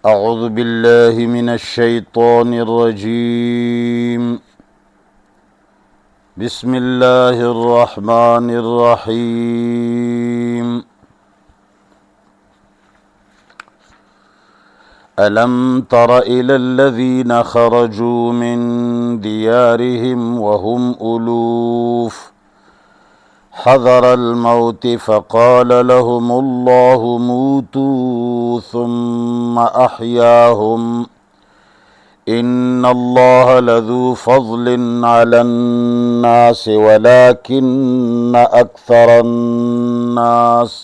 اعوذ باللہ من الشیطان الرجیم بسم اللہ الرحمن الرحیم ألم تر إلى الذين خرجوا من ديارهم وهم ألوف حذر الموت فقال لهم الله موتوا ثم أحياهم إن الله لذو فضل على الناس ولكن أكثر الناس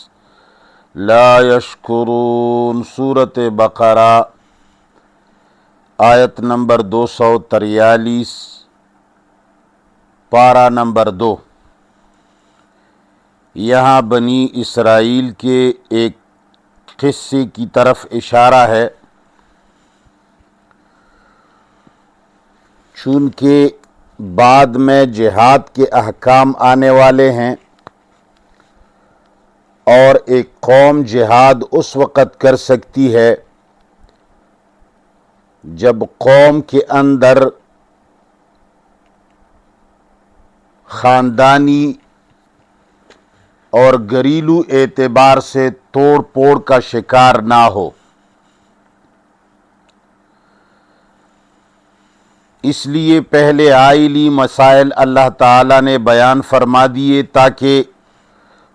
لا یشکرون۔ سورۃ بقرہ آیت نمبر 243، پارہ نمبر 2۔ یہاں بنی اسرائیل کے ایک قصے کی طرف اشارہ ہے، چونکہ بعد میں جہاد کے احکام آنے والے ہیں، اور ایک قوم جہاد اس وقت کر سکتی ہے جب قوم کے اندر خاندانی اور گھریلو اعتبار سے توڑ پھوڑ کا شکار نہ ہو۔ اس لیے پہلے آئلی مسائل اللہ تعالیٰ نے بیان فرما دیے تاکہ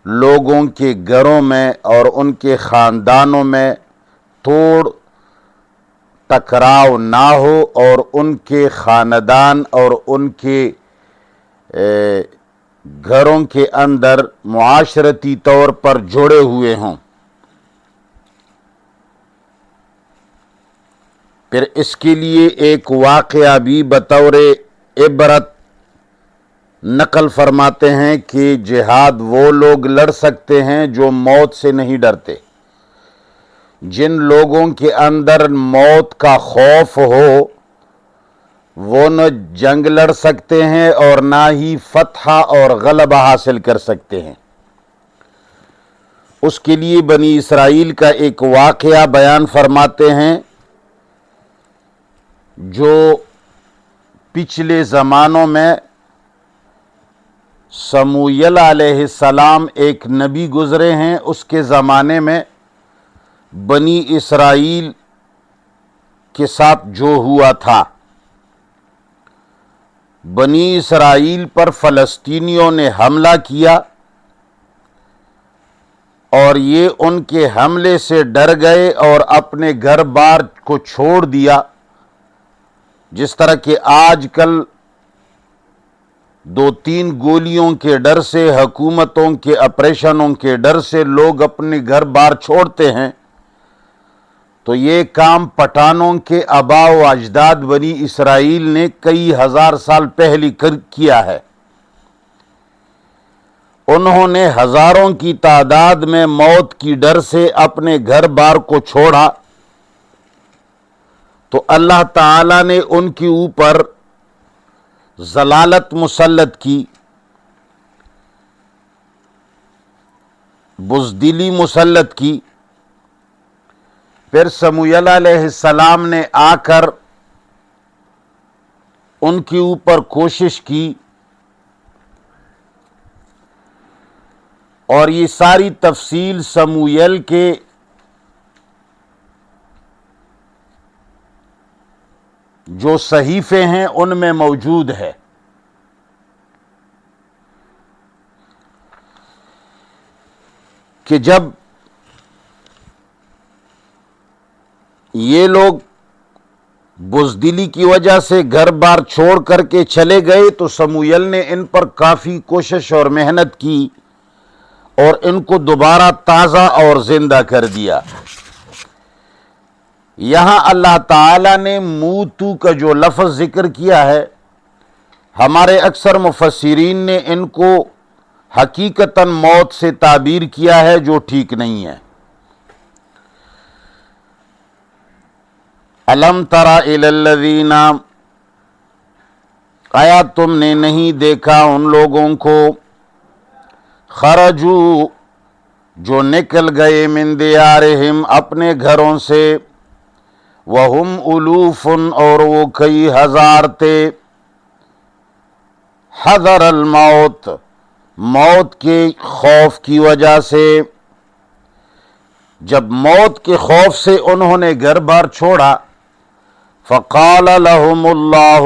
لوگوں کے گھروں میں اور ان کے خاندانوں میں توڑ ٹکراؤ نہ ہو، اور ان کے خاندان اور ان کے گھروں کے اندر معاشرتی طور پر جڑے ہوئے ہوں۔ پھر اس کے لیے ایک واقعہ بھی بطور عبرت نقل فرماتے ہیں کہ جہاد وہ لوگ لڑ سکتے ہیں جو موت سے نہیں ڈرتے۔ جن لوگوں کے اندر موت کا خوف ہو وہ نہ جنگ لڑ سکتے ہیں اور نہ ہی فتح اور غلبہ حاصل کر سکتے ہیں۔ اس کے لیے بنی اسرائیل کا ایک واقعہ بیان فرماتے ہیں جو پچھلے زمانوں میں سموئیل علیہ السلام ایک نبی گزرے ہیں، اس کے زمانے میں بنی اسرائیل کے ساتھ جو ہوا تھا۔ بنی اسرائیل پر فلسطینیوں نے حملہ کیا اور یہ ان کے حملے سے ڈر گئے اور اپنے گھر بار کو چھوڑ دیا، جس طرح کہ آج کل 2-3 گولیوں کے ڈر سے، حکومتوں کے آپریشنوں کے ڈر سے لوگ اپنے گھر بار چھوڑتے ہیں۔ تو یہ کام پٹھانوں کے آباء و اجداد بنی اسرائیل نے کئی ہزار سال پہلے کیا ہے۔ انہوں نے ہزاروں کی تعداد میں موت کی ڈر سے اپنے گھر بار کو چھوڑا، تو اللہ تعالیٰ نے ان کے اوپر ضلالت مسلط کی، بزدلی مسلط کی۔ پھر سموئیل علیہ السلام نے آ کر ان کے اوپر کوشش کی، اور یہ ساری تفصیل سموئیل کے جو صحیفے ہیں ان میں موجود ہے۔ کہ جب یہ لوگ بزدلی کی وجہ سے گھر بار چھوڑ کر کے چلے گئے تو سموئیل نے ان پر کافی کوشش اور محنت کی اور ان کو دوبارہ تازہ اور زندہ کر دیا۔ یہاں اللہ تعالیٰ نے موتو کا جو لفظ ذکر کیا ہے، ہمارے اکثر مفسرین نے ان کو حقیقتاً موت سے تعبیر کیا ہے، جو ٹھیک نہیں ہے۔ الم تر الی الذین، آیا تم نے نہیں دیکھا ان لوگوں کو، خرجو جو نکل گئے من دیارہم اپنے گھروں سے، وہم الوف اور وہ کئی ہزار تھے، حذر الموت موت کے خوف کی وجہ سے، جب موت کے خوف سے انہوں نے گھر بار چھوڑا، فقال لهم اللہ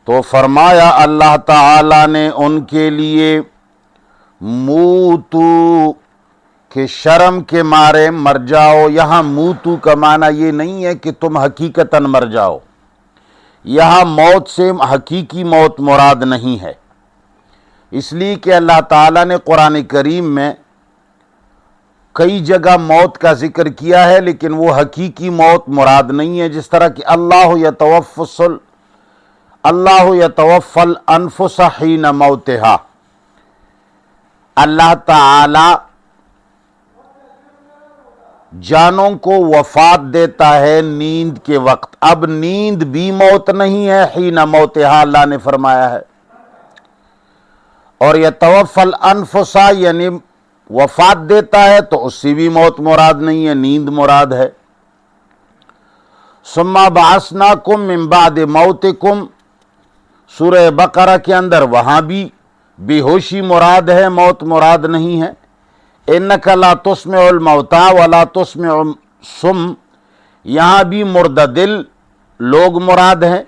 تو فرمایا اللہ تعالی نے ان کے لیے، موتو کہ شرم کے مارے مر جاؤ۔ یہاں موتو کا معنی یہ نہیں ہے کہ تم حقیقتاً مر جاؤ، یہاں موت سے حقیقی موت مراد نہیں ہے، اس لیے کہ اللہ تعالیٰ نے قرآن کریم میں کئی جگہ موت کا ذکر کیا ہے، لیکن وہ حقیقی موت مراد نہیں ہے، جس طرح کہ اللہ یتوفی الانفس حین موتہا، اللہ تعالی جانوں کو وفات دیتا ہے نیند کے وقت۔ اب نیند بھی موت نہیں ہے، حین موتہا اللہ نے فرمایا ہے، اور یتوفی الانفس یعنی وفات دیتا ہے تو اس سے بھی موت مراد نہیں ہے، نیند مراد ہے۔ ثم بعثناکم من بعد موتکم، سورہ بقرہ کے اندر وہاں بھی بے ہوشی مراد ہے، موت مراد نہیں ہے۔ انک لا تسمع الموتى ولا تسمع الصم، یہاں بھی مردہ دل لوگ مراد ہیں۔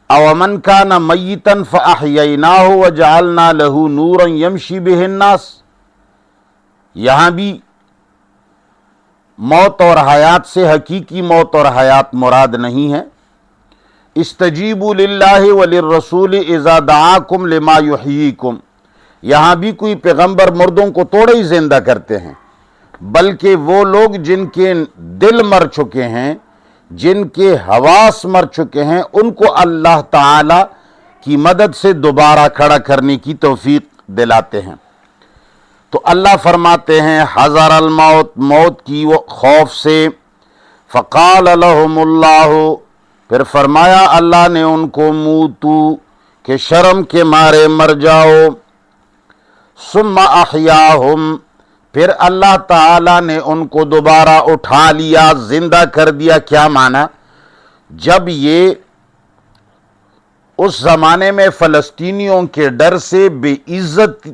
اومن کان میتا فاحییناہ وجعلنا له نورا یمشی بہ الناس، یہاں بھی موت اور حیات سے حقیقی موت اور حیات مراد نہیں ہے۔ استجیبوا للہ وللرسول اذا دعاکم لما یحییکم، یہاں بھی کوئی پیغمبر مردوں کو توڑے ہی زندہ کرتے ہیں، بلکہ وہ لوگ جن کے دل مر چکے ہیں، جن کے حواس مر چکے ہیں، ان کو اللہ تعالی کی مدد سے دوبارہ کھڑا کرنے کی توفیق دلاتے ہیں۔ تو اللہ فرماتے ہیں حذر الموت، موت کی وہ خوف سے، فقال لهم اللہ پھر فرمایا اللہ نے ان کو، موتو کہ شرم کے مارے مر جاؤ، ثم احیاہم پھر اللہ تعالی نے ان کو دوبارہ اٹھا لیا، زندہ کر دیا۔ کیا معنی؟ جب یہ اس زمانے میں فلسطینیوں کے ڈر سے بے عزت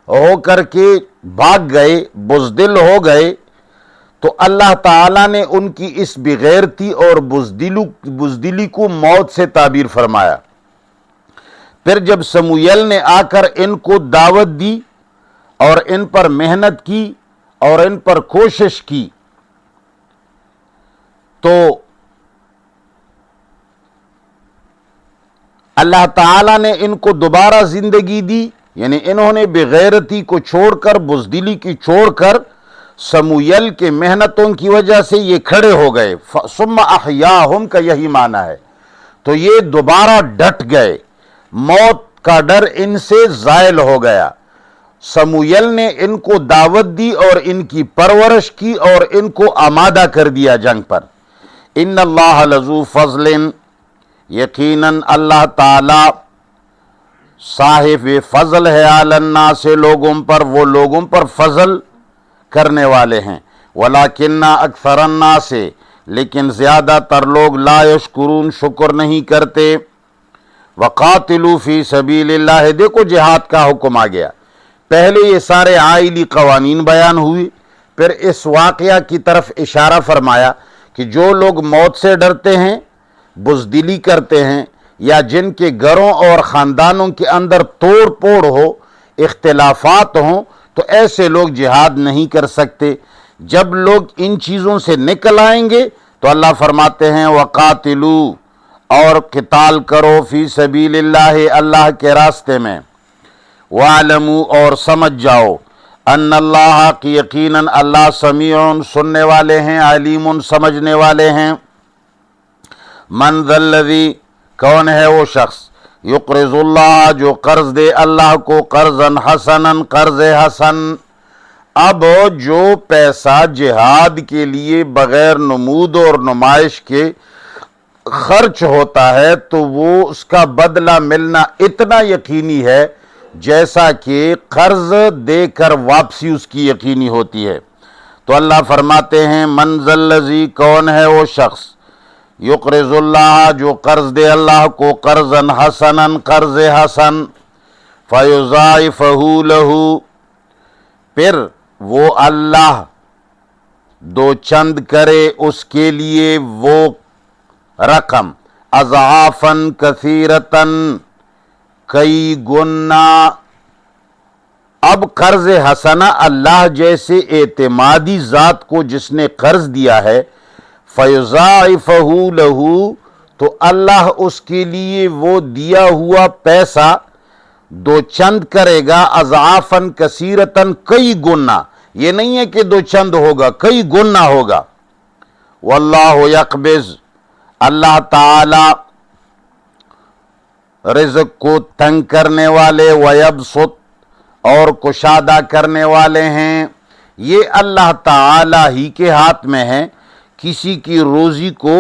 ہو کر کے بھاگ گئے، بزدل ہو گئے، تو اللہ تعالیٰ نے ان کی اس بغیرتی اور بزدلی کو موت سے تعبیر فرمایا۔ پھر جب سموئیل نے آ کر ان کو دعوت دی اور ان پر محنت کی اور ان پر کوشش کی، تو اللہ تعالیٰ نے ان کو دوبارہ زندگی دی، یعنی انہوں نے بغیرتی کو چھوڑ کر، بزدلی کی چھوڑ کر، سموئیل کے محنتوں کی وجہ سے یہ کھڑے ہو گئے۔ ثم احیاہم کا یہی معنی ہے، تو یہ دوبارہ ڈٹ گئے، موت کا ڈر ان سے زائل ہو گیا۔ سموئیل نے ان کو دعوت دی اور ان کی پرورش کی اور ان کو آمادہ کر دیا جنگ پر۔ ان اللہ لذو فضل، یقیناً اللہ تعالی صاحب فضل ہے، علی الناس لوگوں پر، وہ لوگوں پر فضل کرنے والے ہیں۔ ولیکن اکثر الناس لیکن زیادہ تر لوگ، لا یشکرون شکر نہیں کرتے۔ وقاتلوا فی سبیل اللہ، دیکھو جہاد کا حکم آ گیا، پہلے یہ سارے عائلی قوانین بیان ہوئی، پھر اس واقعہ کی طرف اشارہ فرمایا کہ جو لوگ موت سے ڈرتے ہیں، بزدلی کرتے ہیں، یا جن کے گھروں اور خاندانوں کے اندر توڑ پھوڑ ہو، اختلافات ہوں، تو ایسے لوگ جہاد نہیں کر سکتے۔ جب لوگ ان چیزوں سے نکل آئیں گے تو اللہ فرماتے ہیں وقاتلو، اور قتال کرو، فی سبیل اللہ اللہ کے راستے میں، وَاعْلَمُوا اور سمجھ جاؤ، ان اللہ کی یقیناً اللہ سمیع سننے والے ہیں، علیم سمجھنے والے ہیں۔ من ذا الذی کون ہے وہ شخص، یقرض اللہ جو قرض دے اللہ کو، قرضا حسنا قرض حسن۔ اب جو پیسہ جہاد کے لیے بغیر نمود اور نمائش کے خرچ ہوتا ہے تو وہ اس کا بدلہ ملنا اتنا یقینی ہے جیسا کہ قرض دے کر واپسی اس کی یقینی ہوتی ہے۔ تو اللہ فرماتے ہیں من ذلذی، کون ہے وہ شخص، یقرض اللہ، جو قرض دے اللہ کو، قرضا حسنا، قرض حسن، فیضاعفہ لہ، پھر وہ اللہ دو چند کرے اس کے لیے وہ رقم، اضعافا کثیرتن، کئی گنا۔ اب قرض حسنہ اللہ جیسے اعتمادی ذات کو جس نے قرض دیا ہے، فیضاعفہ لہ، تو اللہ اس کے لیے وہ دیا ہوا پیسہ دو چند کرے گا، اضعافا کثیرتن، کئی گنا، یہ نہیں ہے کہ دو چند ہوگا، کئی گنا ہوگا۔ واللہ یقبض، اللہ تعالی رزق کو تنگ کرنے والے، ویبسط، اور کشادہ کرنے والے ہیں۔ یہ اللہ تعالی ہی کے ہاتھ میں ہے، کسی کی روزی کو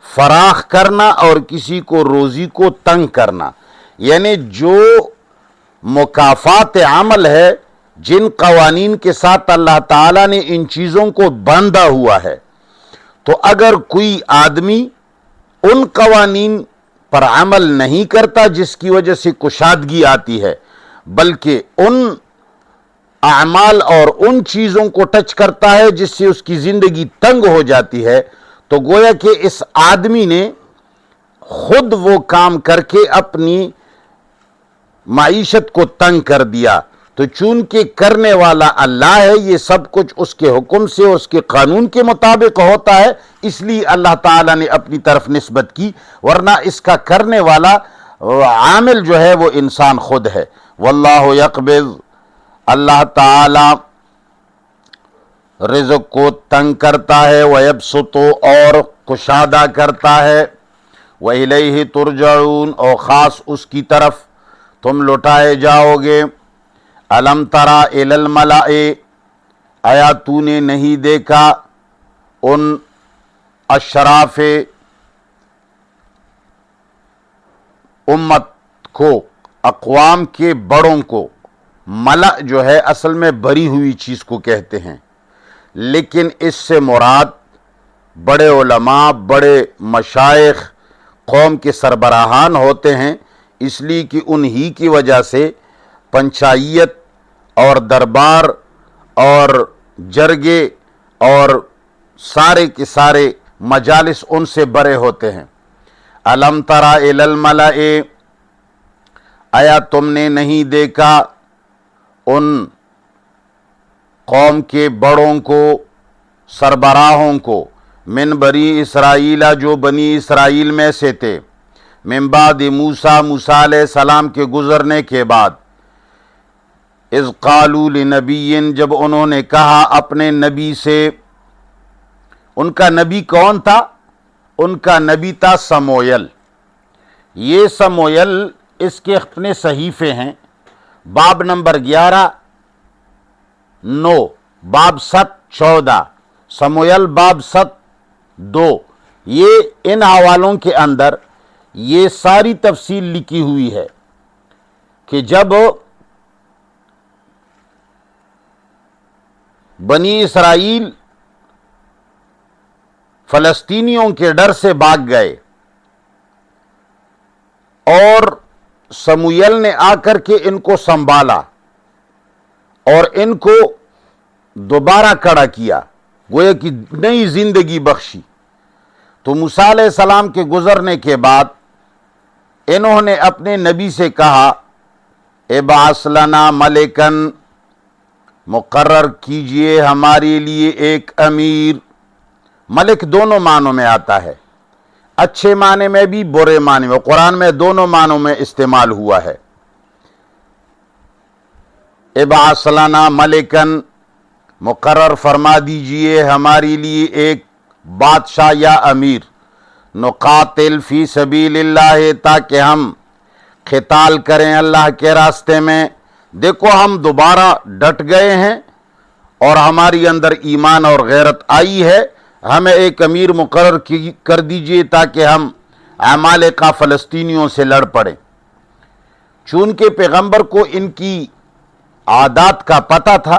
فراخ کرنا اور کسی کو روزی کو تنگ کرنا، یعنی جو مکافات عمل ہے، جن قوانین کے ساتھ اللہ تعالیٰ نے ان چیزوں کو باندھا ہوا ہے، تو اگر کوئی آدمی ان قوانین پر عمل نہیں کرتا جس کی وجہ سے کشادگی آتی ہے، بلکہ ان اعمال اور ان چیزوں کو ٹچ کرتا ہے جس سے اس کی زندگی تنگ ہو جاتی ہے، تو گویا کہ اس آدمی نے خود وہ کام کر کے اپنی معیشت کو تنگ کر دیا۔ تو چونکہ کرنے والا اللہ ہے، یہ سب کچھ اس کے حکم سے، اس کے قانون کے مطابق ہوتا ہے، اس لیے اللہ تعالیٰ نے اپنی طرف نسبت کی، ورنہ اس کا کرنے والا عامل جو ہے وہ انسان خود ہے۔ واللہ یقبض، اللہ تعالی رزق کو تنگ کرتا ہے، ویبسط، اور کشادہ کرتا ہے، وإلیہ ترجعون، اور خاص اس کی طرف تم لوٹائے جاؤ گے۔ الم تری الی الملأ، آیا تو نے نہیں دیکھا ان اشراف امت کو، اقوام کے بڑوں کو۔ ملأ جو ہے اصل میں بری ہوئی چیز کو کہتے ہیں، لیکن اس سے مراد بڑے علماء، بڑے مشائخ، قوم کے سربراہان ہوتے ہیں، اس لیے کہ انہی کی وجہ سے پنچایت اور دربار اور جرگے اور سارے کے سارے مجالس ان سے بڑے ہوتے ہیں۔ الم تری الی الملأ، آیا تم نے نہیں دیکھا ان قوم کے بڑوں کو، سربراہوں کو، من بنی اسرائیل، جو بنی اسرائیل میں سے تھے، من بعد موسیٰ، موسیٰ علیہ السلام کے گزرنے کے بعد، اذ قالوا لنبی، جب انہوں نے کہا اپنے نبی سے۔ ان کا نبی کون تھا؟ ان کا نبی تھا سموئیل۔ یہ سموئیل، اس کے اپنے صحیفے ہیں، باب نمبر 11 9، باب 7 14، سموئیل باب 7 2۔ یہ ان حوالوں کے اندر یہ ساری تفصیل لکھی ہوئی ہے کہ جب بنی اسرائیل فلسطینیوں کے ڈر سے بھاگ گئے اور سموئیل نے آ کر کے ان کو سنبھالا اور ان کو دوبارہ کھڑا کیا، گویا کہ نئی زندگی بخشی، تو موسیٰ علیہ السلام کے گزرنے کے بعد انہوں نے اپنے نبی سے کہا، ابعث لنا ملکن، مقرر کیجئے ہمارے لیے ایک امیر۔ ملک دونوں معنوں میں آتا ہے، اچھے معنی میں بھی، برے معنی میں، قرآن میں دونوں معنوں میں استعمال ہوا ہے۔ ابعث لنا ملکن، مقرر فرما دیجئے ہمارے لیے ایک بادشاہ یا امیر، نقاتل فی سبیل اللہ، تاکہ ہم قتال کریں اللہ کے راستے میں۔ دیکھو ہم دوبارہ ڈٹ گئے ہیں اور ہماری اندر ایمان اور غیرت آئی ہے، ہمیں ایک امیر مقرر کر دیجئے تاکہ ہم عمالقہ فلسطینیوں سے لڑ پڑیں۔ چونکہ پیغمبر کو ان کی عادات کا پتہ تھا،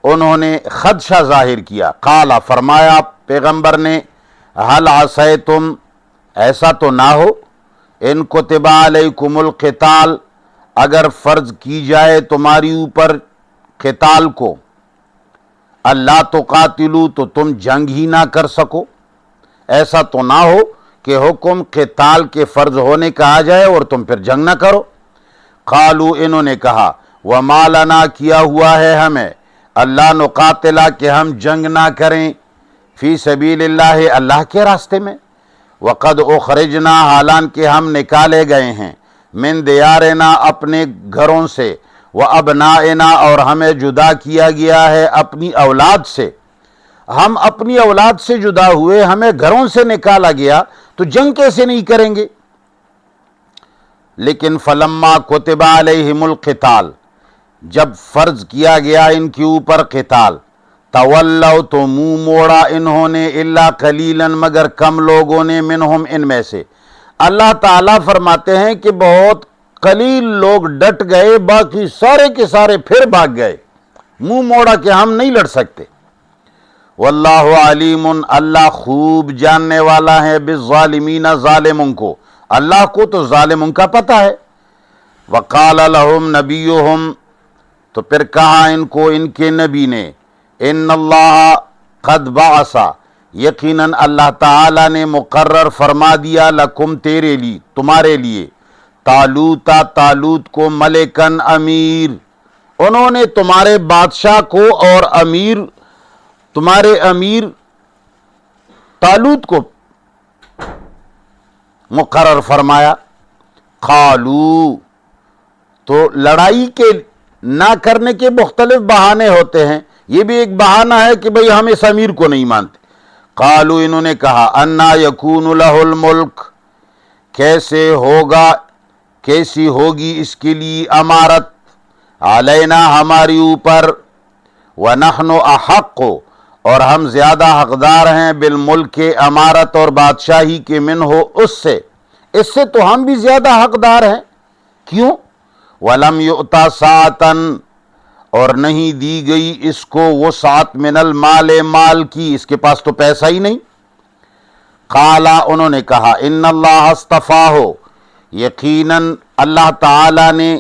انہوں نے خدشہ ظاہر کیا۔ قال فرمایا پیغمبر نے حل عصیتم ایسا تو نہ ہو ان کتب علیکم القتال اگر فرض کی جائے تمہاری اوپر قتال کو اللہ تقاتلو تو تم جنگ ہی نہ کر سکو، ایسا تو نہ ہو کہ حکم قتال کے فرض ہونے کا آ جائے اور تم پھر جنگ نہ کرو۔ قالو انہوں نے کہا وما لنا کیا ہوا ہے ہمیں اللہ نقاتلا کہ ہم جنگ نہ کریں فی سبیل اللہ اللہ کے راستے میں، وقد اخرجنا حالان کہ ہم نکالے گئے ہیں من دیارنا اپنے گھروں سے وابنائنا اور ہمیں جدا کیا گیا ہے اپنی اولاد سے، ہم اپنی اولاد سے جدا ہوئے، ہمیں گھروں سے نکالا گیا تو جنگ کیسے نہیں کریں گے؟ لیکن فلما کتب علیہم القتال جب فرض کیا گیا ان کے اوپر قتال تولوا تو منہ موڑا انہوں نے الا قلیلا مگر کم لوگوں نے منہم ان میں سے۔ اللہ تعالیٰ فرماتے ہیں کہ بہت قلیل لوگ ڈٹ گئے، باقی سارے کے سارے پھر بھاگ گئے، منہ موڑا کہ ہم نہیں لڑ سکتے۔ واللہ علیم اللہ خوب جاننے والا ہے بالظالمین ظالموں کو، اللہ کو تو ظالموں کا پتہ ہے۔ وقال لهم نبیہم تو پھر کہا ان کو ان کے نبی نے ان اللہ قد بعث یقیناً اللہ تعالی نے مقرر فرما دیا لکم تیرے لیے تمہارے لیے طالوت کو ملکن امیر، انہوں نے تمہارے بادشاہ کو اور تمہارے امیر طالوت کو مقرر فرمایا۔ قالو تو لڑائی کے نہ کرنے کے مختلف بہانے ہوتے ہیں، یہ بھی ایک بہانہ ہے کہ بھئی ہم اس امیر کو نہیں مانتے۔ قالو انہوں نے کہا انا یکون لہ الملک کیسی ہوگی اس کے لیے امارت علینا ہماری اوپر ونحن احق اور ہم زیادہ حقدار ہیں بالملک امارت اور بادشاہی کے من ہو اس سے تو ہم بھی زیادہ حقدار ہیں۔ کیوں؟ وَلَمْ يُؤْتَ سَاعَةً اور نہیں دی گئی اس کو وہ ساعت من المال مال کی، اس کے پاس تو پیسہ ہی نہیں۔ قالا انہوں نے کہا ان اللہ اصطفاہ یقیناً اللہ تعالی نے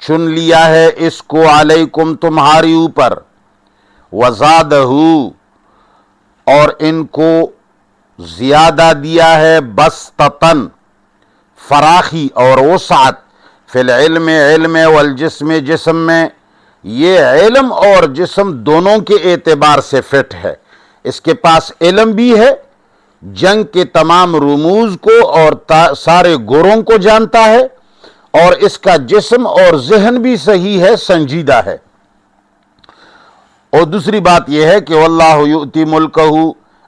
چن لیا ہے اس کو علیکم تمہاری اوپر، وزادہ اور ان کو زیادہ دیا ہے بسطتن فراخی اور وسعت فی العلم علم والجسم جسم میں، یہ علم اور جسم دونوں کے اعتبار سے فٹ ہے، اس کے پاس علم بھی ہے، جنگ کے تمام رموز کو اور سارے گوروں کو جانتا ہے، اور اس کا جسم اور ذہن بھی صحیح ہے، سنجیدہ ہے۔ اور دوسری بات یہ ہے کہ واللہ یؤتی ملکہ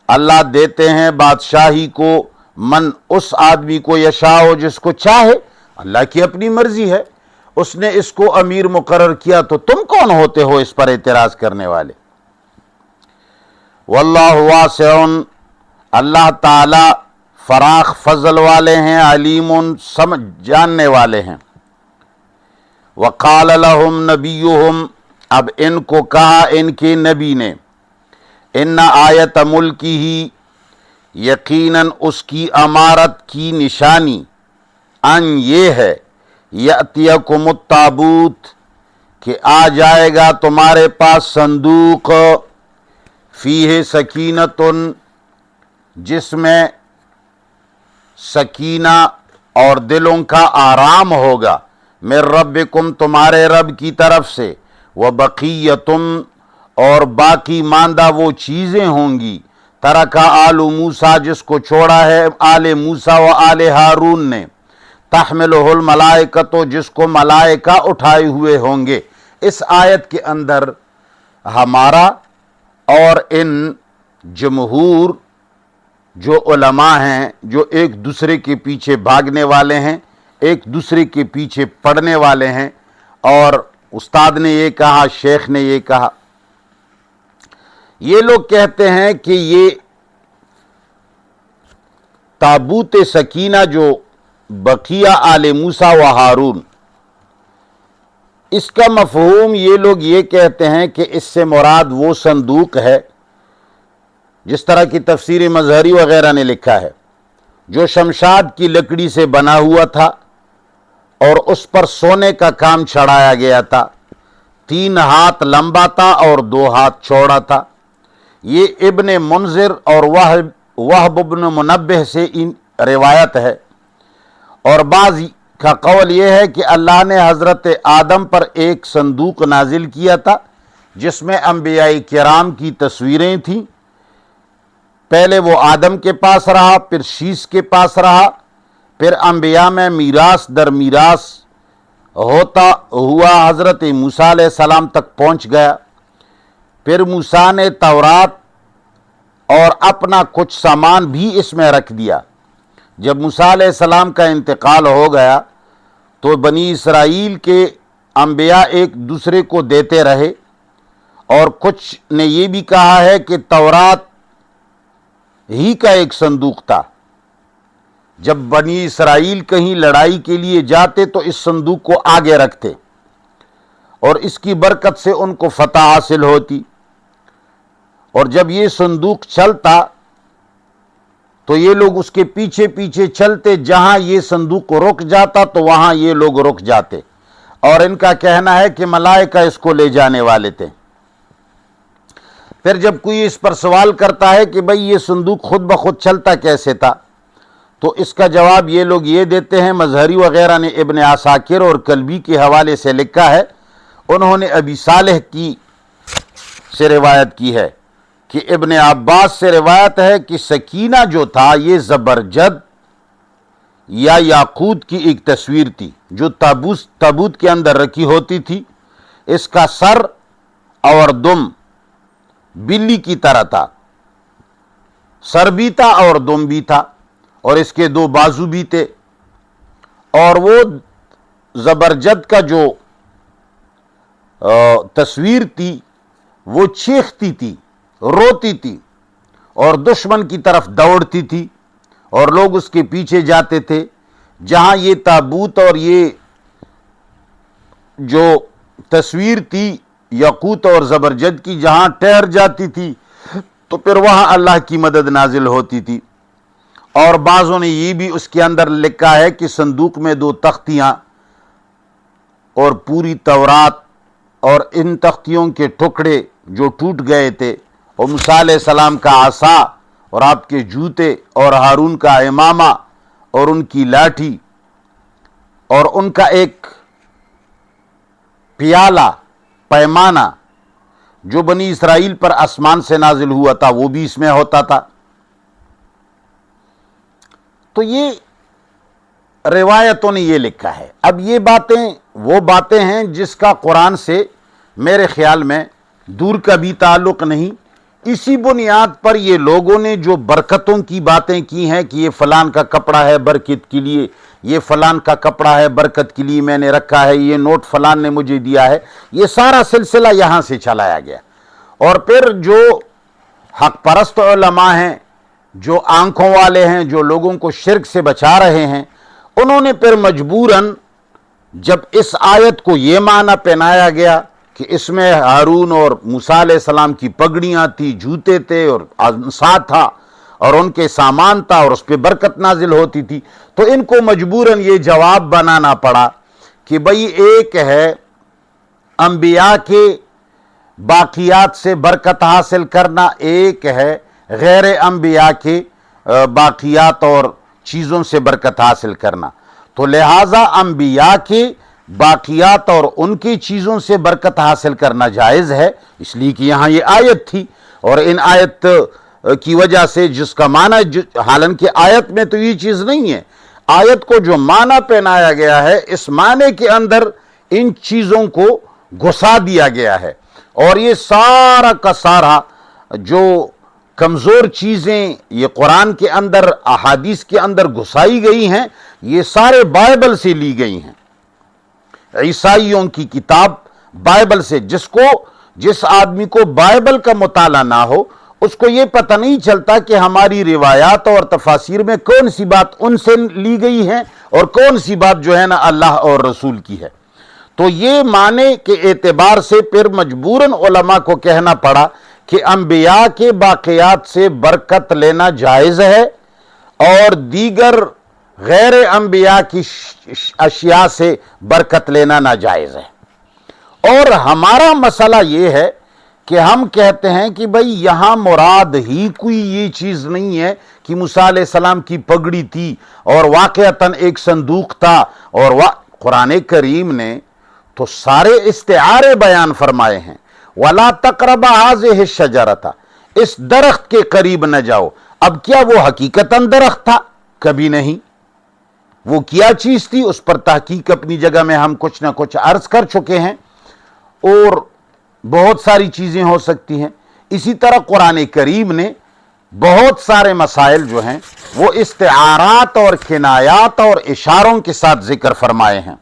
اللہ دیتے ہیں بادشاہی کو من اس آدمی کو یشاء جس کو چاہے، اللہ کی اپنی مرضی ہے، اس نے اس کو امیر مقرر کیا تو تم کون ہوتے ہو اس پر اعتراض کرنے والے؟ واللہ واسع اللہ تعالی فراخ فضل والے ہیں، علیم سمجھ جاننے والے ہیں۔ وقال لهم نبیہم اب ان کو کہا ان کے نبی نے ان آیت ملکی ہی یقیناً اس کی امارت کی نشانی ان یہ ہے یأتیکم التابوت کہ آ جائے گا تمہارے پاس صندوق فیہ سکینۃ جس میں سکینہ اور دلوں کا آرام ہوگا، من ربکم تمہارے رب کی طرف سے، وبقیۃ اور باقی ماندہ وہ چیزیں ہوں گی ترکہ آل موسیٰ جس کو چھوڑا ہے آل موسیٰ و آل ہارون نے، تحملہ الملائکۃ جس کو ملائکہ اٹھائے ہوئے ہوں گے۔ اس آیت کے اندر ہمارا اور ان جمہور جو علماء ہیں جو ایک دوسرے کے پیچھے بھاگنے والے ہیں، ایک دوسرے کے پیچھے پڑنے والے ہیں، اور استاد نے یہ کہا، شیخ نے یہ کہا، یہ لوگ کہتے ہیں کہ یہ تابوت سکینہ جو بقیہ آل موسیٰ و ہارون، اس کا مفہوم یہ لوگ یہ کہتے ہیں کہ اس سے مراد وہ صندوق ہے، جس طرح کی تفسیر مظہری وغیرہ نے لکھا ہے، جو شمشاد کی لکڑی سے بنا ہوا تھا اور اس پر سونے کا کام چڑھایا گیا تھا، 3 ہاتھ لمبا تھا اور 2 ہاتھ چوڑا تھا۔ یہ ابن منذر اور وہب ابن منبہ سے روایت ہے، اور بعض کا قول یہ ہے کہ اللہ نے حضرت آدم پر ایک صندوق نازل کیا تھا جس میں انبیاء کرام کی تصویریں تھیں۔ پہلے وہ آدم کے پاس رہا، پھر شیش کے پاس رہا، پھر انبیاء میں میراث در میراث ہوتا ہوا حضرت موسیٰ علیہ السلام تک پہنچ گیا۔ پھر موسیٰ نے تورات اور اپنا کچھ سامان بھی اس میں رکھ دیا۔ جب موسیٰ علیہ السلام کا انتقال ہو گیا تو بنی اسرائیل کے انبیاء ایک دوسرے کو دیتے رہے، اور کچھ نے یہ بھی کہا ہے کہ تورات ہی کا ایک صندوق تھا۔ جب بنی اسرائیل کہیں لڑائی کے لیے جاتے تو اس صندوق کو آگے رکھتے، اور اس کی برکت سے ان کو فتح حاصل ہوتی، اور جب یہ صندوق چلتا تو یہ لوگ اس کے پیچھے پیچھے چلتے، جہاں یہ صندوق رک جاتا تو وہاں یہ لوگ رک جاتے، اور ان کا کہنا ہے کہ ملائکہ اس کو لے جانے والے تھے۔ پھر جب کوئی اس پر سوال کرتا ہے کہ بھئی یہ صندوق خود بخود چلتا کیسے تھا، تو اس کا جواب یہ لوگ یہ دیتے ہیں، مظہری وغیرہ نے ابن عساکر اور کلبی کے حوالے سے لکھا ہے، انہوں نے ابی صالح سے روایت کی ہے کہ ابن عباس سے روایت ہے کہ سکینہ جو تھا یہ زبرجد یا یاقوت کی ایک تصویر تھی جو تابوت کے اندر رکھی ہوتی تھی۔ اس کا سر اور دم بلی کی طرح تھا، سر بھی تھا اور دم بھی تھا، اور اس کے 2 بازو بھی تھے، اور وہ زبرجد کا جو تصویر تھی وہ چیختی تھی، روتی تھی، اور دشمن کی طرف دوڑتی تھی، اور لوگ اس کے پیچھے جاتے تھے۔ جہاں یہ تابوت اور یہ جو تصویر تھی یاقوت اور زبرجد کی جہاں ٹھہر جاتی تھی تو پھر وہاں اللہ کی مدد نازل ہوتی تھی۔ اور بعضوں نے یہ بھی اس کے اندر لکھا ہے کہ صندوق میں 2 تختیاں اور پوری تورات اور ان تختیوں کے ٹکڑے جو ٹوٹ گئے تھے، اور موسیٰ علیہ السلام کا عصا اور آپ کے جوتے اور ہارون کا امامہ اور ان کی لاٹھی اور ان کا ایک پیالہ پیمانہ جو بنی اسرائیل پر آسمان سے نازل ہوا تھا وہ بھی اس میں ہوتا تھا۔ تو یہ روایتوں نے یہ لکھا ہے۔ اب یہ باتیں وہ باتیں ہیں جس کا قرآن سے میرے خیال میں دور کا بھی تعلق نہیں۔ اسی بنیاد پر یہ لوگوں نے جو برکتوں کی باتیں کی ہیں کہ یہ فلان کا کپڑا ہے برکت کے لیے، یہ فلان کا کپڑا ہے برکت کے لیے میں نے رکھا ہے، یہ نوٹ فلان نے مجھے دیا ہے، یہ سارا سلسلہ یہاں سے چلایا گیا۔ اور پھر جو حق پرست علماء ہیں، جو آنکھوں والے ہیں، جو لوگوں کو شرک سے بچا رہے ہیں، انہوں نے پھر مجبوراً جب اس آیت کو یہ معنی پہنایا گیا کہ اس میں ہارون اور موسیٰ علیہ السلام کی پگڑیاں تھی، جوتے تھے اور عصا تھا اور ان کے سامان تھا اور اس پہ برکت نازل ہوتی تھی، تو ان کو مجبوراً یہ جواب بنانا پڑا کہ بھئی ایک ہے انبیاء کے باقیات سے برکت حاصل کرنا، ایک ہے غیر انبیاء کے باقیات اور چیزوں سے برکت حاصل کرنا۔ تو لہٰذا انبیاء کے باقیات اور ان کی چیزوں سے برکت حاصل کرنا جائز ہے، اس لیے کہ یہاں یہ آیت تھی، اور ان آیت کی وجہ سے جس کا معنی حالانکہ آیت میں تو یہ چیز نہیں ہے، آیت کو جو معنی پہنایا گیا ہے اس معنی کے اندر ان چیزوں کو گھسا دیا گیا ہے، اور یہ سارا کا سارا جو کمزور چیزیں یہ قرآن کے اندر احادیث کے اندر گھسائی گئی ہیں یہ سارے بائبل سے لی گئی ہیں، عیسائیوں کی کتاب بائبل سے۔ جس آدمی کو بائبل کا مطالعہ نہ ہو اس کو یہ پتہ نہیں چلتا کہ ہماری روایات اور تفاسیر میں کون سی بات ان سے لی گئی ہے اور کون سی بات جو ہے نا اللہ اور رسول کی ہے۔ تو یہ معنی کے اعتبار سے پھر مجبوراً علماء کو کہنا پڑا کہ انبیاء کے باقیات سے برکت لینا جائز ہے اور دیگر غیر انبیاء کی اشیاء سے برکت لینا ناجائز ہے۔ اور ہمارا مسئلہ یہ ہے کہ ہم کہتے ہیں کہ بھئی یہاں مراد ہی کوئی یہ چیز نہیں ہے کہ موسیٰ علیہ السلام کی پگڑی تھی اور واقعتاً ایک صندوق تھا، اور قرآن کریم نے تو سارے استعارے بیان فرمائے ہیں۔ وَلَا تَقْرَبَ هَٰذِهِ الشَّجَرَةَ، اس درخت کے قریب نہ جاؤ۔ اب کیا وہ حقیقتاً درخت تھا؟ کبھی نہیں۔ وہ کیا چیز تھی؟ اس پر تحقیق اپنی جگہ میں ہم کچھ نہ کچھ عرض کر چکے ہیں، اور بہت ساری چیزیں ہو سکتی ہیں۔ اسی طرح قرآن کریم نے بہت سارے مسائل جو ہیں وہ استعارات اور کنایات اور اشاروں کے ساتھ ذکر فرمائے ہیں۔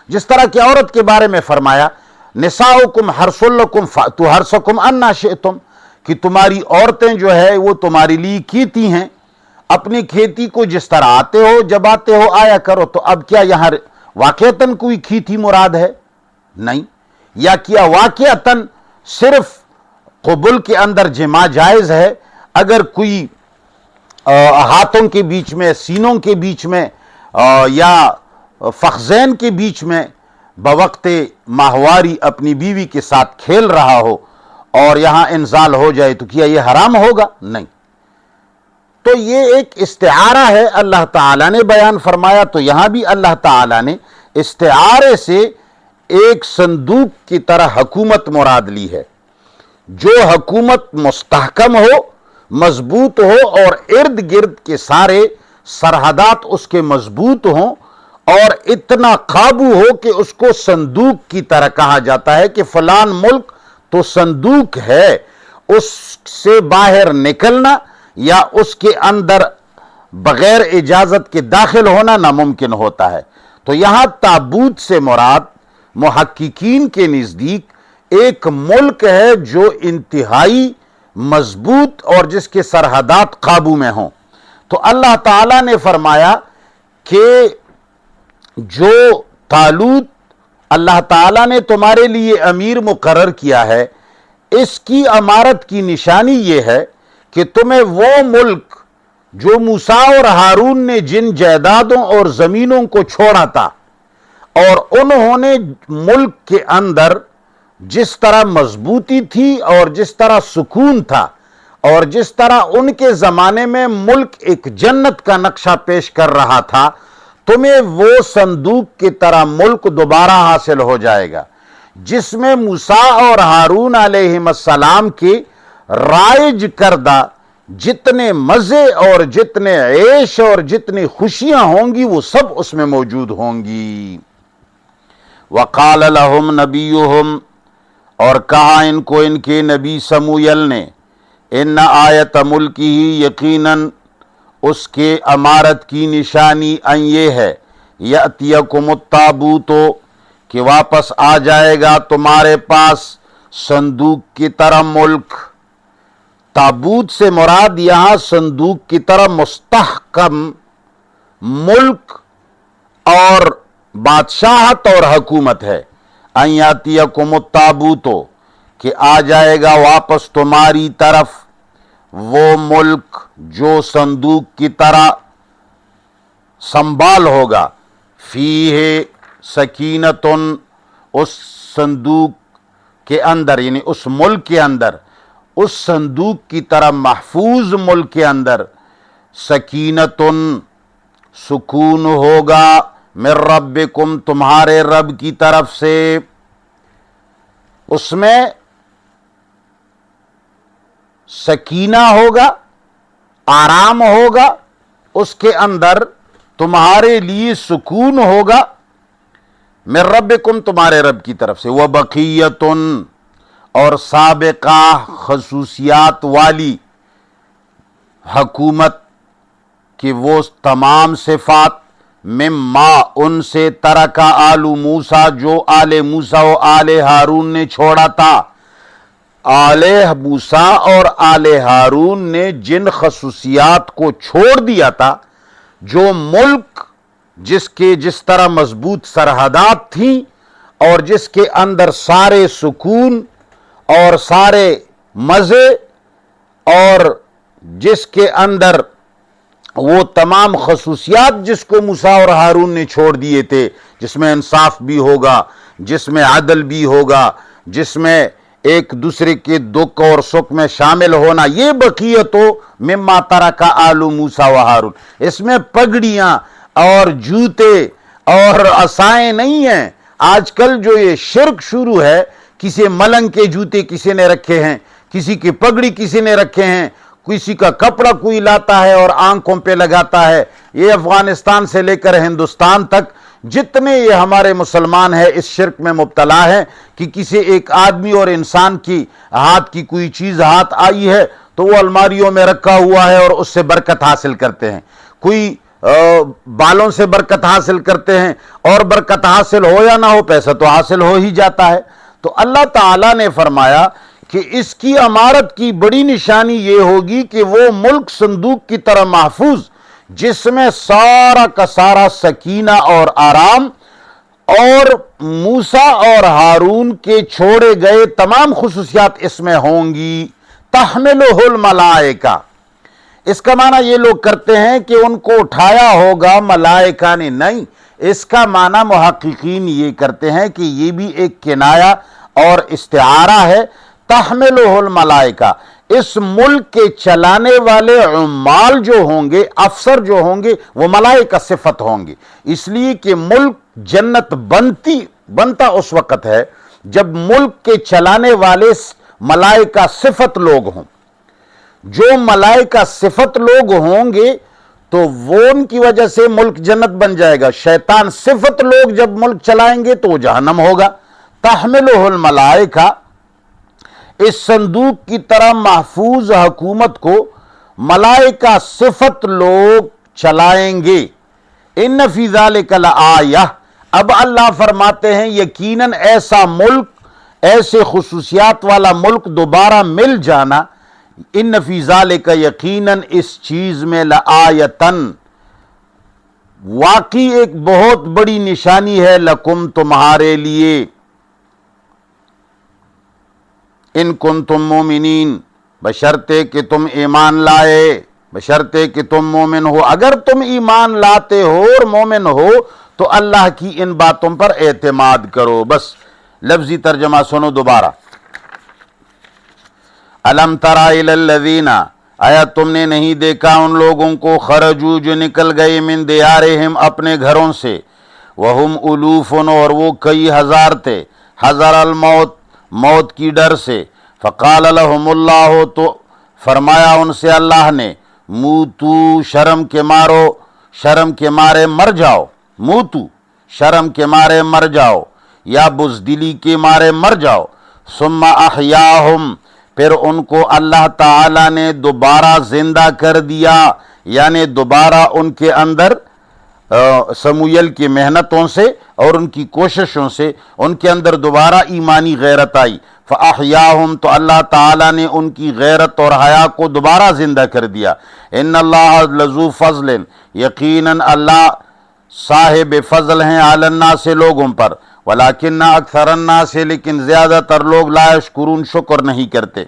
جس طرح کہ عورت کے بارے میں فرمایا نساؤکم حرث لکم فأتوا حرثکم انا شئتم، کہ تمہاری عورتیں جو ہے وہ تمہاری لیے کھیتی ہیں، اپنی کھیتی کو جس طرح آتے ہو جب آتے ہو آیا کرو۔ تو اب کیا یہاں واقعتاً کوئی کھیتی مراد ہے؟ نہیں۔ یا کیا واقعتاً صرف قبل کے اندر جماع جائز ہے؟ اگر کوئی ہاتھوں کے بیچ میں، سینوں کے بیچ میں یا فخذین کے بیچ میں بوقت ماہواری اپنی بیوی کے ساتھ کھیل رہا ہو اور یہاں انزال ہو جائے تو کیا یہ حرام ہوگا؟ نہیں۔ تو یہ ایک استعارہ ہے، اللہ تعالیٰ نے بیان فرمایا، تو یہاں بھی اللہ تعالیٰ نے استعارے سے ایک صندوق کی طرح حکومت مراد لی ہے، جو حکومت مستحکم ہو، مضبوط ہو، اور ارد گرد کے سارے سرحدات اس کے مضبوط ہوں، اور اتنا قابو ہو کہ اس کو صندوق کی طرح کہا جاتا ہے کہ فلان ملک تو صندوق ہے، اس سے باہر نکلنا یا اس کے اندر بغیر اجازت کے داخل ہونا ناممکن ہوتا ہے۔ تو یہاں تابوت سے مراد محققین کے نزدیک ایک ملک ہے جو انتہائی مضبوط اور جس کے سرحدات قابو میں ہوں۔ تو اللہ تعالیٰ نے فرمایا کہ جو طالوت اللہ تعالیٰ نے تمہارے لیے امیر مقرر کیا ہے، اس کی امارت کی نشانی یہ ہے کہ تمہیں وہ ملک جو موسیٰ اور ہارون نے جن جائیدادوں اور زمینوں کو چھوڑا تھا، اور انہوں نے ملک کے اندر جس طرح مضبوطی تھی اور جس طرح سکون تھا، اور جس طرح ان کے زمانے میں ملک ایک جنت کا نقشہ پیش کر رہا تھا، تمہیں وہ صندوق کی طرح ملک دوبارہ حاصل ہو جائے گا، جس میں موسیٰ اور ہارون علیہ السلام کے رائج کردہ جتنے مزے اور جتنے عیش اور جتنی خوشیاں ہوں گی وہ سب اس میں موجود ہوں گی۔ وقال لهم نبیہم، اور کہا ان کو ان کے نبی سموئیل نے، ان آیت ملکی ہی، یقیناً اس کے امارت کی نشانی ان یہ ہے، یأتیکم التابوت، کہ واپس آ جائے گا تمہارے پاس صندوق کی طرح ملک۔ تابوت سے مراد یہاں صندوق کی طرح مستحکم ملک اور بادشاہت اور حکومت ہے۔ ان یاتیکم التابوت، کہ آ جائے گا واپس تمہاری طرف وہ ملک جو صندوق کی طرح سنبھال ہوگا، فیہ سکینۃ، اس صندوق کے اندر، یعنی اس ملک کے اندر، اس صندوق کی طرح محفوظ ملک کے اندر سکینۃ، سکون ہوگا، من ربکم، تمہارے رب کی طرف سے۔ اس میں سکینہ ہوگا، آرام ہوگا، اس کے اندر تمہارے لیے سکون ہوگا، من ربکم، تمہارے رب کی طرف سے، وبقیۃ، اور سابقہ خصوصیات والی حکومت کہ وہ تمام صفات، مما، ان سے، ترکا آل موسیٰ، جو آل موسیٰ و آل ہارون نے چھوڑا تھا۔ آل موسیٰ اور آل ہارون نے جن خصوصیات کو چھوڑ دیا تھا، جو ملک جس کے جس طرح مضبوط سرحدات تھیں اور جس کے اندر سارے سکون اور سارے مزے اور جس کے اندر وہ تمام خصوصیات جس کو موسیٰ اور ہارون نے چھوڑ دیے تھے، جس میں انصاف بھی ہوگا، جس میں عدل بھی ہوگا، جس میں ایک دوسرے کے دکھ اور سکھ میں شامل ہونا، یہ بقیت مما ترک آل موسیٰ و ہارون۔ اس میں پگڑیاں اور جوتے اور عصائیں نہیں ہیں۔ آج کل جو یہ شرک شروع ہے، کسی ملنگ کے جوتے کسی نے رکھے ہیں، کسی کی پگڑی کسی نے رکھے ہیں، کسی کا کپڑا کوئی لاتا ہے اور آنکھوں پہ لگاتا ہے۔ یہ افغانستان سے لے کر ہندوستان تک جتنے یہ ہمارے مسلمان ہیں اس شرک میں مبتلا ہیں کہ کسی ایک آدمی اور انسان کی ہاتھ کی کوئی چیز ہاتھ آئی ہے تو وہ الماریوں میں رکھا ہوا ہے اور اس سے برکت حاصل کرتے ہیں، کوئی بالوں سے برکت حاصل کرتے ہیں، اور برکت حاصل ہو یا نہ ہو پیسہ تو حاصل ہو ہی جاتا ہے۔ تو اللہ تعالیٰ نے فرمایا کہ اس کی امارت کی بڑی نشانی یہ ہوگی کہ وہ ملک صندوق کی طرح محفوظ، جس میں سارا کا سارا سکینہ اور آرام اور موسیٰ اور ہارون کے چھوڑے گئے تمام خصوصیات اس میں ہوں گی۔ تحملہ الملائکہ، اس کا معنی یہ لوگ کرتے ہیں کہ ان کو اٹھایا ہوگا ملائکہ نے، نہیں، اس کا معنی محققین یہ کرتے ہیں کہ یہ بھی ایک کنایہ اور استعارہ ہے۔ تحملہ الملائکہ، اس ملک کے چلانے والے عمال جو ہوں گے، افسر جو ہوں گے، وہ ملائکہ صفت ہوں گے، اس لیے کہ ملک جنت بنتا اس وقت ہے جب ملک کے چلانے والے ملائکہ صفت لوگ ہوں۔ جو ملائکہ صفت لوگ ہوں گے تو وہ ان کی وجہ سے ملک جنت بن جائے گا۔ شیطان صفت لوگ جب ملک چلائیں گے تو وہ جہنم ہوگا۔ تحملہ الملائکہ، اس صندوق کی طرح محفوظ حکومت کو ملائکہ صفت لوگ چلائیں گے۔ ان فی ذلک لآیہ، اب اللہ فرماتے ہیں یقیناً ایسا ملک، ایسے خصوصیات والا ملک دوبارہ مل جانا، ان فی ذالک، یقیناً اس چیز میں لآیتن، واقعی ایک بہت بڑی نشانی ہے، لکم، تمہارے لیے، ان کنتم مومنین، بشرطے کہ تم ایمان لائے، بشرطے کہ تم مومن ہو۔ اگر تم ایمان لاتے ہو اور مومن ہو تو اللہ کی ان باتوں پر اعتماد کرو۔ بس لفظی ترجمہ سنو دوبارہ۔ الم تر الی الذین، آیا تم نے نہیں دیکھا ان لوگوں کو، خرجو، جو نکل گئے، من دیارہم، اپنے گھروں سے، وہم الوف، اور وہ کئی ہزار تھے، حذر الموت، موت کی ڈر سے، فقال لهم اللہ، تو فرمایا ان سے اللہ نے، موتو، شرم کے مارو، شرم کے مارے مر جاؤ، موتو، شرم کے مارے مر جاؤ، یا بزدلی کے مارے مر جاؤ، ثم احیاہم، پھر ان کو اللہ تعالی نے دوبارہ زندہ کر دیا، یعنی دوبارہ ان کے اندر سمویل کی محنتوں سے اور ان کی کوششوں سے ان کے اندر دوبارہ ایمانی غیرت آئی، فاحیاہم، تو اللہ تعالیٰ نے ان کی غیرت اور حیا کو دوبارہ زندہ کر دیا۔ ان اللہ لذو فضل، یقیناً اللہ صاحب فضل ہیں، علی الناس، لوگوں پر، ولکن اکثر الناس، لیکن زیادہ تر لوگ، لا یشکرون، شکر نہیں کرتے۔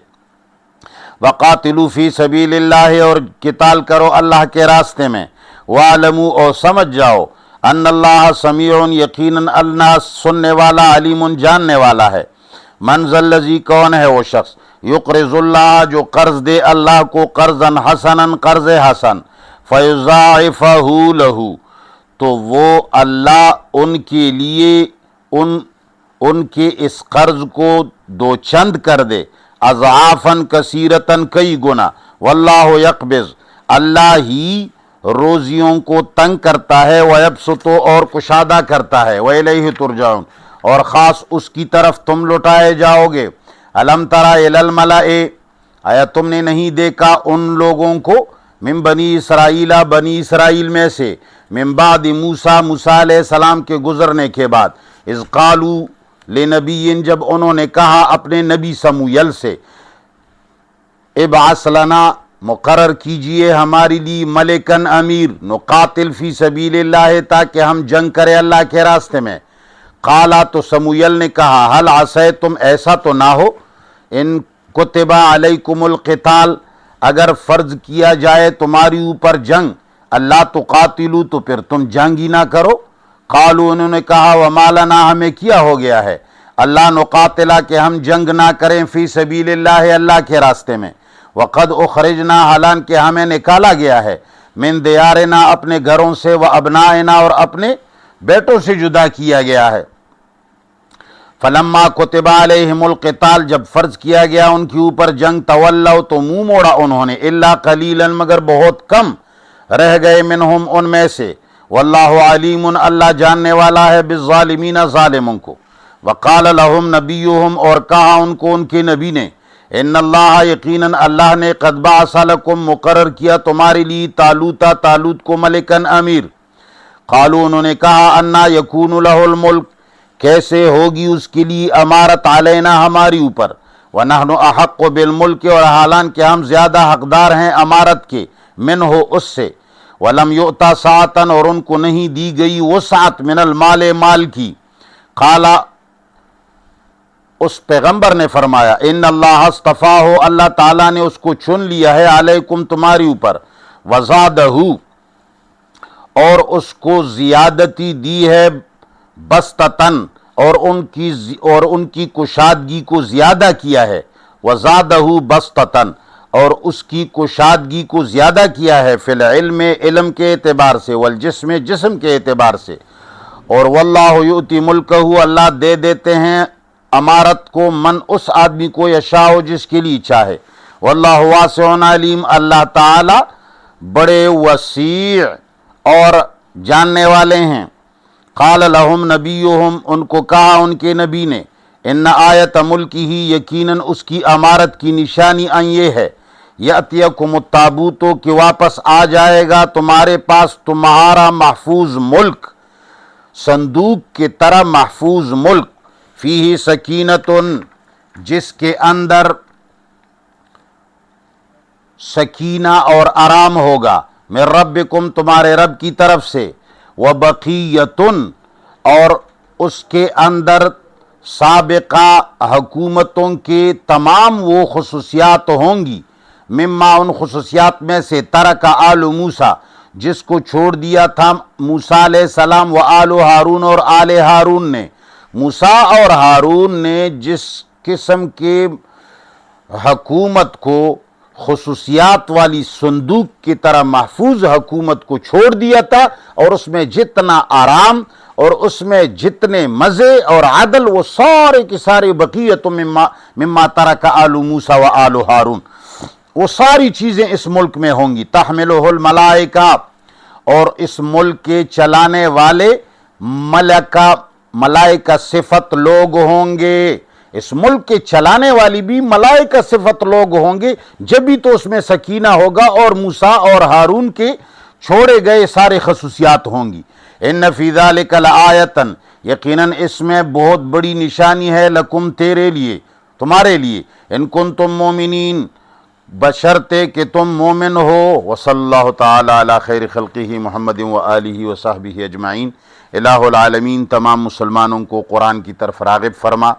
وقاتلوا فی سبیل اللہ، اور قتال کرو اللہ کے راستے میں، وَاعْلَمُوا، اور سمجھ جاؤ، ان اللہ سمیع، یقیناً اللہ سننے والا، علیم، جاننے والا ہے۔ من ذا الذی، کون ہے وہ شخص، یقرض اللہ، جو قرض دے اللہ کو، قرضا حسنا، قرض حسن، فیضاعفہ لہ، تو وہ اللہ ان کے لیے ان کے اس قرض کو دو چند کر دے، اضعافاً کثیرتاً، کئی گنا، واللہ یقبض، اللہ ہی روزیوں کو تنگ کرتا ہے، وَيَبْسُطُ، اور کشادہ کرتا ہے، وَإِلَيْهِ تُرْجَعُونَ، اور خاص اس کی طرف تم لوٹائے جاؤ گے۔ الم تر الی الملأ، آیا تم نے نہیں دیکھا ان لوگوں کو، من بنی اسرائیل، بنی اسرائیل میں سے، من بعد موسیٰ، موسیٰ علیہ السلام کے گزرنے کے بعد، اذ قالوا لنبی، جب انہوں نے کہا اپنے نبی سمویل سے، ابعث لنا، مقرر کیجئے ہمارے لیے، ملکن، امیر، نقاتل فی سبیل اللہ، تاکہ ہم جنگ کریں اللہ کے راستے میں۔ قالا تو سمویل نے کہا حل عصیتم ایسا تو نہ ہو ان کتب علیکم القتال اگر فرض کیا جائے تمہاری اوپر جنگ اللہ تقاتلو تو پھر تم جنگ ہی نہ کرو قالو انہوں نے کہا وما لنا ہمیں کیا ہو گیا ہے اللہ نقاتلہ کہ ہم جنگ نہ کریں فی سبیل اللہ اللہ کے راستے میں وقد اخرجنا حالانکہ ہمیں نکالا گیا ہے من دیارنا اپنے گھروں سے و ابنائنا اور اپنے بیٹوں سے جدا کیا گیا ہے فلما کتب علیہم القتال جب فرض کیا گیا ان کے اوپر جنگ تولوا تو منہ موڑا انہوں نے الا قلیلا مگر بہت کم رہ گئے منہم ان میں سے واللہ علیم اللہ جاننے والا ہے بالظالمین ظالموں کو وقال لهم نبیہم اور کہا ان کو ان کے نبی نے ان اللہ یقیناً اللہ نے قد بعث لکم مقرر کیا تمہارے لیے طالوت کو ملکن امیر قالوا انہوں نے کہا انا یکون لہ الملک کیسے ہوگی اس کے لیے امارت علینا ہماری اوپر ونحن احق بالملک اور حالانکہ ہم زیادہ حقدار ہیں امارت کے منہ اس سے ولم یؤتا ساعتن اور ان کو نہیں دی گئی وسعت من المال مال کی قالا اس پیغمبر نے فرمایا ان اللہ اصطفاہ اللہ تعالیٰ نے اس کو چن لیا ہے علیکم تمہاری اوپر وزادہ اور اس کو زیادتی دی ہے بستتن اور ان کی کشادگی کو زیادہ کیا ہے وزادہ بستتن اور اس کی کشادگی کو زیادہ کیا ہے فی العلم علم کے اعتبار سے والجسم جسم کے اعتبار سے اور واللہ یؤتی ملکہ اللہ دے دیتے ہیں امارت کو من اس آدمی کو یشاء جس کے لیے چاہے واللہ واسع علیم اللہ تعالی بڑے وسیع اور جاننے والے ہیں قال لهم نبیہم ان کو کہا ان کے نبی نے ان آیت ملکی ہی یقیناً اس کی امارت کی نشانی یہ ہے یأتیکم التابوت کہ واپس آ جائے گا تمہارے پاس تمہارا محفوظ ملک صندوق کی طرح محفوظ ملک فیہ سکینتن جس کے اندر سکینہ اور آرام ہوگا من ربکم تمہارے رب کی طرف سے وبقیتن اور اس کے اندر سابقہ حکومتوں کے تمام وہ خصوصیات ہوں گی مما ان خصوصیات میں سے ترک آل موسیٰ جس کو چھوڑ دیا تھا موسیٰ علیہ السلام و آل ہارون اور آل ہارون نے موسیٰ اور ہارون نے جس قسم کے حکومت کو خصوصیات والی صندوق کی طرح محفوظ حکومت کو چھوڑ دیا تھا اور اس میں جتنا آرام اور اس میں جتنے مزے اور عدل وہ سارے کی سارے بقیت مما ترک آل موسیٰ و آل ہارون وہ ساری چیزیں اس ملک میں ہوں گی تحملہ الملائکہ اور اس ملک کے چلانے والے ملائکہ صفت لوگ ہوں گے اس ملک کے چلانے والی بھی ملائکہ صفت لوگ ہوں گے جب بھی تو اس میں سکینہ ہوگا اور موسیٰ اور ہارون کے چھوڑے گئے سارے خصوصیات ہوں گی ان فی ذلک لآیۃ یقیناً اس میں بہت بڑی نشانی ہے لکم تیرے لیے تمہارے لیے ان کنتم مومنین بشرطے کہ تم مومن ہو وصلی اللہ تعالی علی خیر خلقہ محمد و آلہ و صحبہ اجمعین الہ العالمین تمام مسلمانوں کو قرآن کی طرف راغب فرما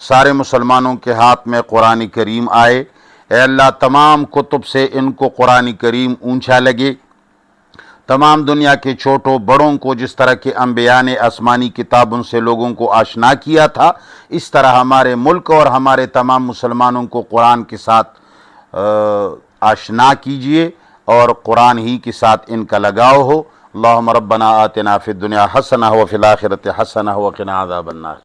سارے مسلمانوں کے ہاتھ میں قرآن کریم آئے اے اللہ تمام کتب سے ان کو قرآن کریم اونچا لگے تمام دنیا کے چھوٹوں بڑوں کو جس طرح کے انبیاء نے آسمانی کتابوں سے لوگوں کو آشنا کیا تھا اس طرح ہمارے ملک اور ہمارے تمام مسلمانوں کو قرآن کے ساتھ آشنا کیجئے اور قرآن ہی کے ساتھ ان کا لگاؤ ہو اللہم ربنا آتنا فی الدنیا حسنہ وفی الآخرۃ حسنہ وقنا عذاب النار